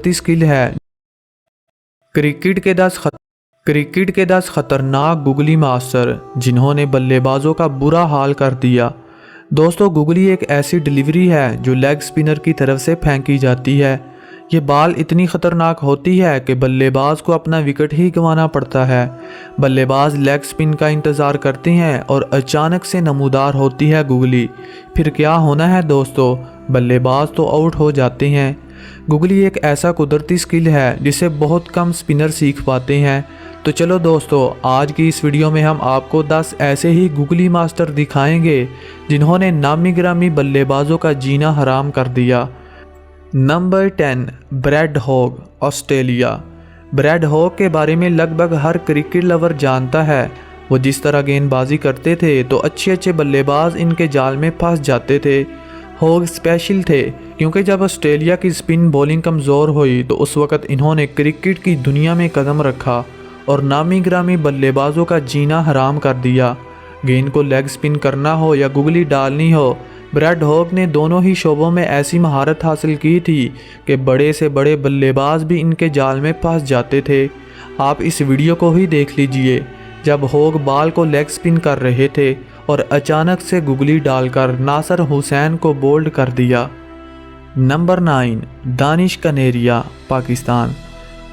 कुदरती स्किल है। क्रिकेट के 10 खतरनाक गुगली मास्टर जिन्होंने बल्लेबाजों का बुरा हाल कर दिया। दोस्तों, गुगली एक ऐसी डिलीवरी है जो लेग स्पिनर की तरफ से फेंकी जाती है। ये बाल इतनी ख़तरनाक होती है कि बल्लेबाज को अपना विकेट ही गंवाना पड़ता है। बल्लेबाज लेग स्पिन का इंतज़ार करते हैं और अचानक से नमूदार होती है गुगली। फिर क्या होना है दोस्तों, बल्लेबाज तो आउट हो जाते हैं। गुगली एक ऐसा कुदरती स्किल है जिसे बहुत कम स्पिनर सीख पाते हैं। तो चलो दोस्तों, आज की इस वीडियो में हम आपको 10 ऐसे ही गुगली मास्टर दिखाएंगे जिन्होंने नामी गिरामी बल्लेबाजों का जीना हराम कर दिया। Number 10, Brad Hogg, Australia. Brad Hogg के बारे में लगभग हर क्रिकेट लवर जानता है। वो जिस तरह गेंदबाजी करते थे तो अच्छे बल्लेबाज इनके जाल में फंस जाते थे। हॉग स्पेशल थे क्योंकि जब ऑस्ट्रेलिया की स्पिन बॉलिंग कमज़ोर हुई तो उस वक़्त इन्होंने क्रिकेट की दुनिया में कदम रखा और नामी गिरामी बल्लेबाजों का जीना हराम कर दिया। गेंद को लेग स्पिन करना हो या गुगली डालनी हो, ब्रैड हॉग ने दोनों ही शोबों में ऐसी महारत हासिल की थी कि बड़े से बड़े बल्लेबाज भी इनके जाल में फंस जाते थे। आप इस वीडियो को ही देख लीजिए जब हॉग बॉल को लेग स्पिन कर रहे थे और अचानक से गुगली डालकर नासिर हुसैन को बोल्ड कर दिया। नंबर 9, दानिश कनेरिया, पाकिस्तान।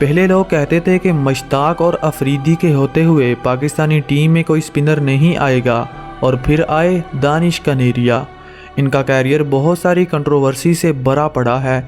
पहले लोग कहते थे कि मुश्ताक और अफरीदी के होते हुए पाकिस्तानी टीम में कोई स्पिनर नहीं आएगा, और फिर आए दानिश कनेरिया। इनका कैरियर बहुत सारी कंट्रोवर्सी से भरा पड़ा है।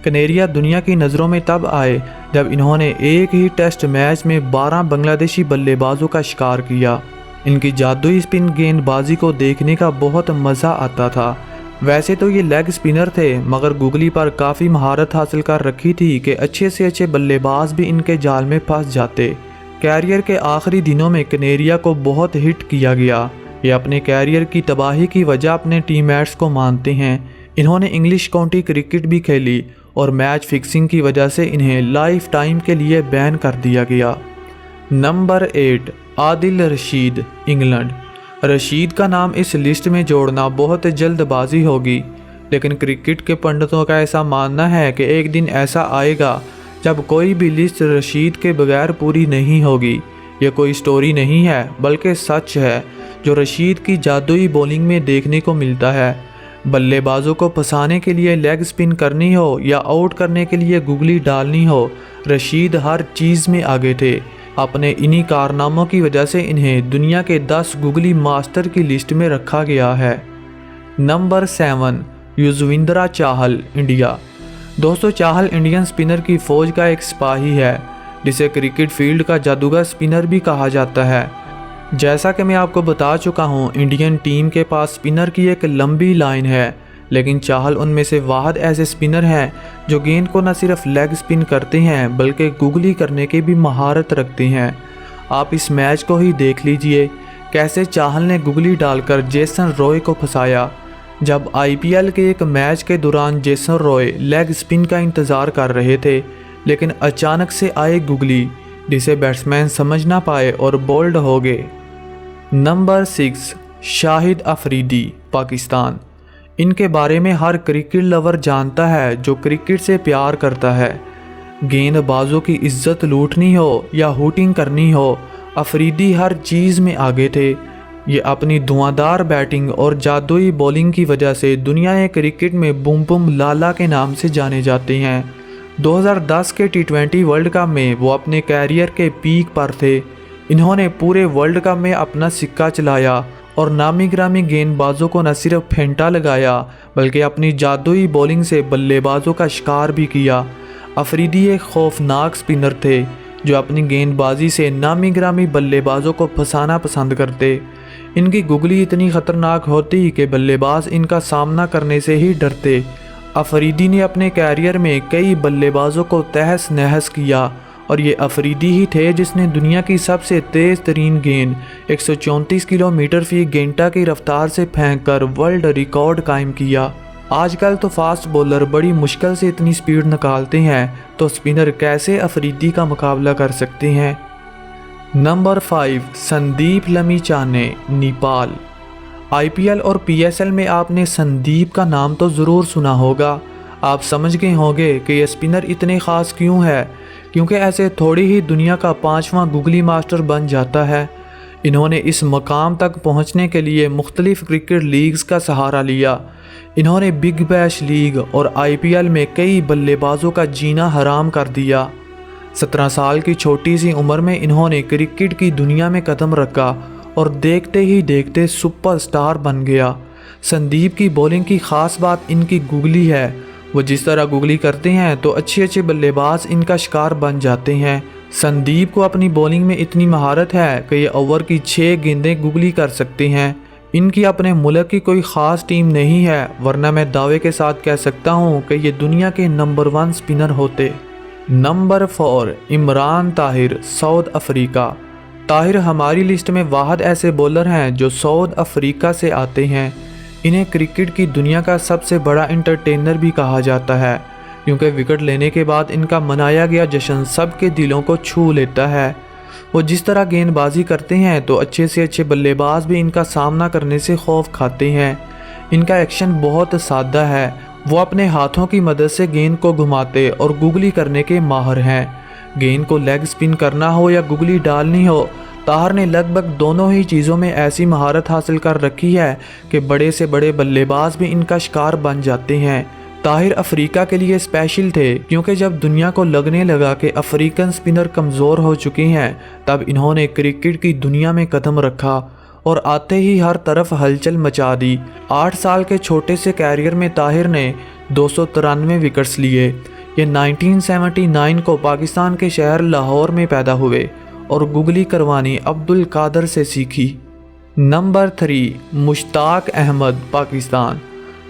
कनेरिया दुनिया की नज़रों में तब आए जब इन्होंने एक ही टेस्ट मैच में 12 बांग्लादेशी बल्लेबाजों का शिकार किया। इनकी जादुई स्पिन गेंदबाजी को देखने का बहुत मज़ा आता था। वैसे तो ये लेग स्पिनर थे, मगर गुगली पर काफ़ी महारत हासिल कर रखी थी कि अच्छे से अच्छे बल्लेबाज भी इनके जाल में फंस जाते। कैरियर के आखिरी दिनों में कनेरिया को बहुत हिट किया गया। ये अपने कैरियर की तबाही की वजह अपने टीममेट्स को मानते हैं। इन्होंने इंग्लिश काउंटी क्रिकेट भी खेली और मैच फिक्सिंग की वजह से इन्हें लाइफ टाइम के लिए बैन कर दिया गया। Number 8, Adil Rashid, England. रशीद का नाम इस लिस्ट में जोड़ना बहुत जल्दबाजी होगी, लेकिन क्रिकेट के पंडितों का ऐसा मानना है कि एक दिन ऐसा आएगा जब कोई भी लिस्ट रशीद के बगैर पूरी नहीं होगी। ये कोई स्टोरी नहीं है बल्कि सच है जो रशीद की जादुई बॉलिंग में देखने को मिलता है। बल्लेबाजों को फंसाने के लिए लेग स्पिन करनी हो या आउट करने के लिए गुगली डालनी हो, रशीद हर चीज़ में आगे थे। अपने इन्हीं कारनामों की वजह से इन्हें दुनिया के 10 गुगली मास्टर की लिस्ट में रखा गया है। नंबर 7, युजवेंद्र चाहल, इंडिया। दोस्तों, चाहल इंडियन स्पिनर की फ़ौज का एक सिपाही है जिसे क्रिकेट फील्ड का जादूगर स्पिनर भी कहा जाता है। जैसा कि मैं आपको बता चुका हूं, इंडियन टीम के पास स्पिनर की एक लंबी लाइन है, लेकिन चाहल उनमें से वाहिद ऐसे स्पिनर हैं जो गेंद को न सिर्फ लेग स्पिन करते हैं बल्कि गुगली करने की भी महारत रखते हैं। आप इस मैच को ही देख लीजिए कैसे चाहल ने गुगली डालकर जेसन रॉय को फंसाया। जब IPL के एक मैच के दौरान जेसन रॉय लेग स्पिन का इंतज़ार कर रहे थे, लेकिन अचानक से आए गुगली जिसे बैट्समैन समझ ना पाए और बोल्ड हो गए। नंबर 6, शाहिद अफरीदी, पाकिस्तान। इनके बारे में हर क्रिकेट लवर जानता है जो क्रिकेट से प्यार करता है। गेंदबाजों की इज्जत लूटनी हो या हुटिंग करनी हो, अफरीदी हर चीज़ में आगे थे। ये अपनी धुआंधार बैटिंग और जादुई बॉलिंग की वजह से दुनिया क्रिकेट में बूम बूम लाला के नाम से जाने जाते हैं। 2010 के T20 वर्ल्ड कप में वो अपने कैरियर के पीक पर थे। इन्होंने पूरे वर्ल्ड कप में अपना सिक्का चलाया और नामी गिरामी गेंदबाजों को न सिर्फ फेंटा लगाया बल्कि अपनी जादुई बॉलिंग से बल्लेबाजों का शिकार भी किया। अफरीदी एक खौफनाक स्पिनर थे जो अपनी गेंदबाजी से नामी गिरामी बल्लेबाजों को फंसाना पसंद करते। इनकी गुगली इतनी ख़तरनाक होती कि बल्लेबाज इनका सामना करने से ही डरते। अफरीदी ने अपने कैरियर में कई बल्लेबाजों को तहस नहस किया और ये अफरीदी ही थे जिसने दुनिया की सबसे तेज़ तरीन गेंद 134 किलोमीटर फी घंटा की रफ्तार से फेंककर वर्ल्ड रिकॉर्ड कायम किया। आजकल तो फास्ट बॉलर बड़ी मुश्किल से इतनी स्पीड निकालते हैं, तो स्पिनर कैसे अफरीदी का मुकाबला कर सकते हैं। नंबर 5, संदीप लमीचाने, नेपाल। IPL और PSL में आपने संदीप का नाम तो ज़रूर सुना होगा। आप समझ गए होंगे कि ये स्पिनर इतने ख़ास क्यों है, क्योंकि ऐसे थोड़ी ही दुनिया का 5वां गूगली मास्टर बन जाता है। इन्होंने इस मकाम तक पहुंचने के लिए मुख्तलिफ़ क्रिकेट लीग्स का सहारा लिया। इन्होंने बिग बैश लीग और IPL में कई बल्लेबाजों का जीना हराम कर दिया। 17 साल की छोटी सी उम्र में इन्होंने क्रिकेट की दुनिया में कदम रखा और देखते ही देखते सुपरस्टार बन गया। संदीप की बॉलिंग की ख़ास बात इनकी गुगली है। वो जिस तरह गुगली करते हैं तो अच्छे अच्छे बल्लेबाज इनका शिकार बन जाते हैं। संदीप को अपनी बॉलिंग में इतनी महारत है कि ये ओवर की 6 गेंदें गुगली कर सकते हैं। इनकी अपने मुल्क की कोई ख़ास टीम नहीं है, वरना मैं दावे के साथ कह सकता हूँ कि ये दुनिया के नंबर 1 स्पिनर होते। Number 4, Imran Tahir, south Africa. Tahir हमारी लिस्ट में वाहद ऐसे बॉलर हैं जो साउथ अफ्रीका से आते हैं। इन्हें क्रिकेट की दुनिया का सबसे बड़ा एंटरटेनर भी कहा जाता है, क्योंकि विकेट लेने के बाद इनका मनाया गया जश्न सबके दिलों को छू लेता है। वो जिस तरह गेंदबाजी करते हैं तो अच्छे से अच्छे बल्लेबाज भी इनका सामना करने से खौफ खाते हैं। इनका एक्शन बहुत सादा है। वो अपने हाथों की मदद से गेंद को घुमाते और गुगली करने के माहिर हैं। गेंद को लेग स्पिन करना हो या गुगली डालनी हो, ताहिर ने लगभग दोनों ही चीज़ों में ऐसी महारत हासिल कर रखी है कि बड़े से बड़े बल्लेबाज भी इनका शिकार बन जाते हैं। ताहिर अफ्रीका के लिए स्पेशल थे, क्योंकि जब दुनिया को लगने लगा कि अफ्रीकन स्पिनर कमज़ोर हो चुके हैं, तब इन्होंने क्रिकेट की दुनिया में कदम रखा और आते ही हर तरफ हलचल मचा दी। 8 साल के छोटे से कैरियर में ताहिर ने 293 विकेट्स लिए। ये 1979 को पाकिस्तान के शहर लाहौर में पैदा हुए और गुगली करवानी अब्दुल कादर से सीखी। नंबर 3, मुश्ताक अहमद, पाकिस्तान।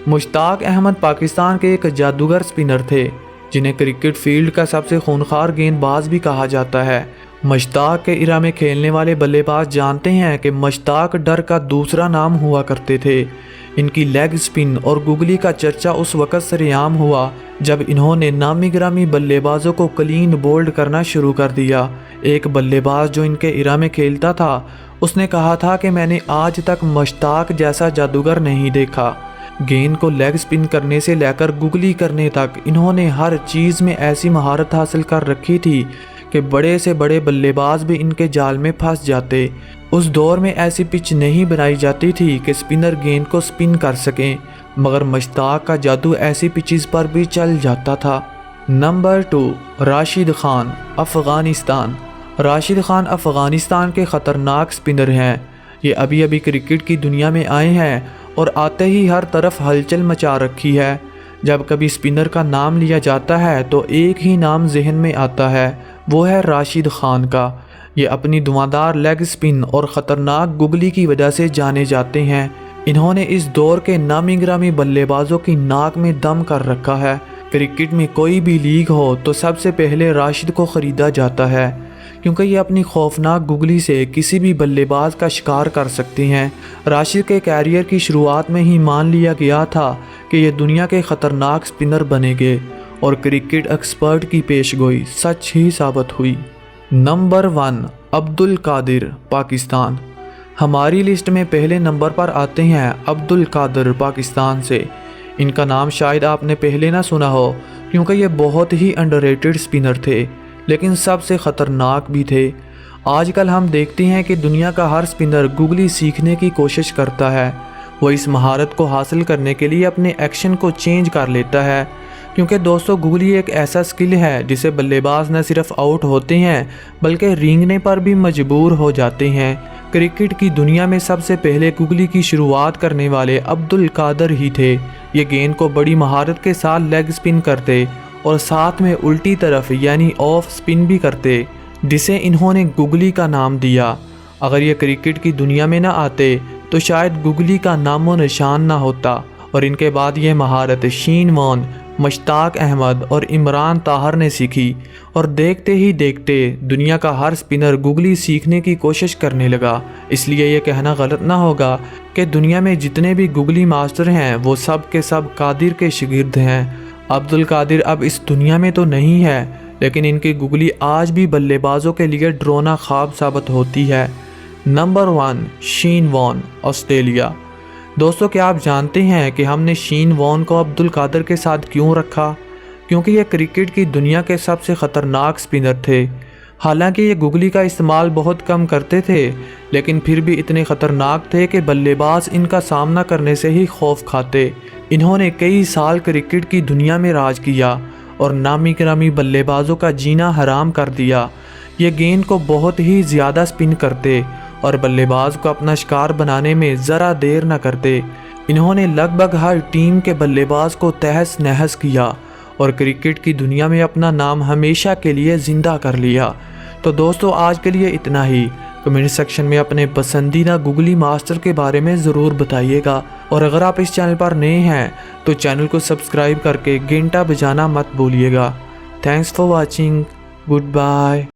मुश्ताक अहमद पाकिस्तान के एक जादूगर स्पिनर थे, जिन्हें क्रिकेट फील्ड का सबसे खूंखार गेंदबाज भी कहा जाता है। मुश्ताक के इरा में खेलने वाले बल्लेबाज जानते हैं कि मुश्ताक डर का दूसरा नाम हुआ करते थे। इनकी लेग स्पिन और गुगली का चर्चा उस वक़्त सरेआम हुआ जब इन्होंने नामी गिरामी बल्लेबाजों को क्लीन बोल्ड करना शुरू कर दिया। एक बल्लेबाज जो इनके इरा में खेलता था, उसने कहा था कि मैंने आज तक मुश्ताक जैसा जादूगर नहीं देखा। गेंद को लेग स्पिन करने से लेकर गुगली करने तक इन्होंने हर चीज़ में ऐसी महारत हासिल कर रखी थी कि बड़े से बड़े बल्लेबाज भी इनके जाल में फंस जाते। उस दौर में ऐसी पिच नहीं बनाई जाती थी कि स्पिनर गेंद को स्पिन कर सकें, मगर मुश्ताक का जादू ऐसी पिचेस पर भी चल जाता था। नंबर 2, राशिद खान, अफ़गानिस्तान। राशिद खान अफ़गानिस्तान के ख़तरनाक स्पिनर हैं। ये अभी अभी क्रिकेट की दुनिया में आए हैं और आते ही हर तरफ हलचल मचा रखी है। जब कभी स्पिनर का नाम लिया जाता है तो एक ही नाम जहन में आता है, वो है राशिद खान का। ये अपनी धुआंधार लेग स्पिन और ख़तरनाक गुगली की वजह से जाने जाते हैं। इन्होंने इस दौर के नामी गिरामी बल्लेबाजों की नाक में दम कर रखा है। क्रिकेट में कोई भी लीग हो तो सबसे पहले राशिद को ख़रीदा जाता है, क्योंकि ये अपनी खौफनाक गुगली से किसी भी बल्लेबाज का शिकार कर सकते हैं। राशिद के कैरियर की शुरुआत में ही मान लिया गया था कि ये दुनिया के ख़तरनाक स्पिनर बनेंगे और क्रिकेट एक्सपर्ट की पेशगोई सच ही साबित हुई। नंबर 1, अब्दुल कादिर, पाकिस्तान। हमारी लिस्ट में पहले नंबर पर आते हैं अब्दुल कादिर, पाकिस्तान से। इनका नाम शायद आपने पहले ना सुना हो, क्योंकि ये बहुत ही अंडररेटेड स्पिनर थे, लेकिन सबसे ख़तरनाक भी थे। आजकल हम देखते हैं कि दुनिया का हर स्पिनर गुगली सीखने की कोशिश करता है। वो इस महारत को हासिल करने के लिए अपने एक्शन को चेंज कर लेता है, क्योंकि दोस्तों गुगली एक ऐसा स्किल है जिसे बल्लेबाज न सिर्फ आउट होते हैं बल्कि रेंगने पर भी मजबूर हो जाते हैं। क्रिकेट की दुनिया में सबसे पहले गुगली की शुरुआत करने वाले अब्दुल कादिर ही थे। ये गेंद को बड़ी महारत के साथ लेग स्पिन करते और साथ में उल्टी तरफ यानी ऑफ स्पिन भी करते, जिसे इन्होंने गुगली का नाम दिया। अगर ये क्रिकेट की दुनिया में ना आते तो शायद गुगली का नामो निशान ना होता, और इनके बाद ये महारत शीन वॉन, मुश्ताक अहमद और इमरान ताहिर ने सीखी, और देखते ही देखते दुनिया का हर स्पिनर गुगली सीखने की कोशिश करने लगा। इसलिए ये कहना गलत ना होगा कि दुनिया में जितने भी गुगली मास्टर हैं वो सब के सब कादिर के शागिर्द हैं। अब्दुल कादिर अब इस दुनिया में तो नहीं है, लेकिन इनकी गुगली आज भी बल्लेबाजों के लिए डरावना ख्वाब साबित होती है। नंबर 1, शीन वॉन, ऑस्ट्रेलिया। दोस्तों, क्या आप जानते हैं कि हमने शेन वॉर्न को अब्दुल कादर के साथ क्यों रखा? क्योंकि ये क्रिकेट की दुनिया के सबसे ख़तरनाक स्पिनर थे। हालांकि ये गुगली का इस्तेमाल बहुत कम करते थे, लेकिन फिर भी इतने ख़तरनाक थे कि बल्लेबाज इनका सामना करने से ही खौफ खाते। इन्होंने कई साल क्रिकेट की दुनिया में राज किया और नामी गिरामी बल्लेबाजों का जीना हराम कर दिया। ये गेंद को बहुत ही ज़्यादा स्पिन करते और बल्लेबाज को अपना शिकार बनाने में ज़रा देर न करते। इन्होंने लगभग हर टीम के बल्लेबाज को तहस नहस किया और क्रिकेट की दुनिया में अपना नाम हमेशा के लिए ज़िंदा कर लिया। तो दोस्तों, आज के लिए इतना ही। कमेंट सेक्शन में अपने पसंदीदा गुगली मास्टर के बारे में ज़रूर बताइएगा, और अगर आप इस चैनल पर नए हैं तो चैनल को सब्सक्राइब करके घंटा बजाना मत भूलिएगा। Thanks for watching. Good bye.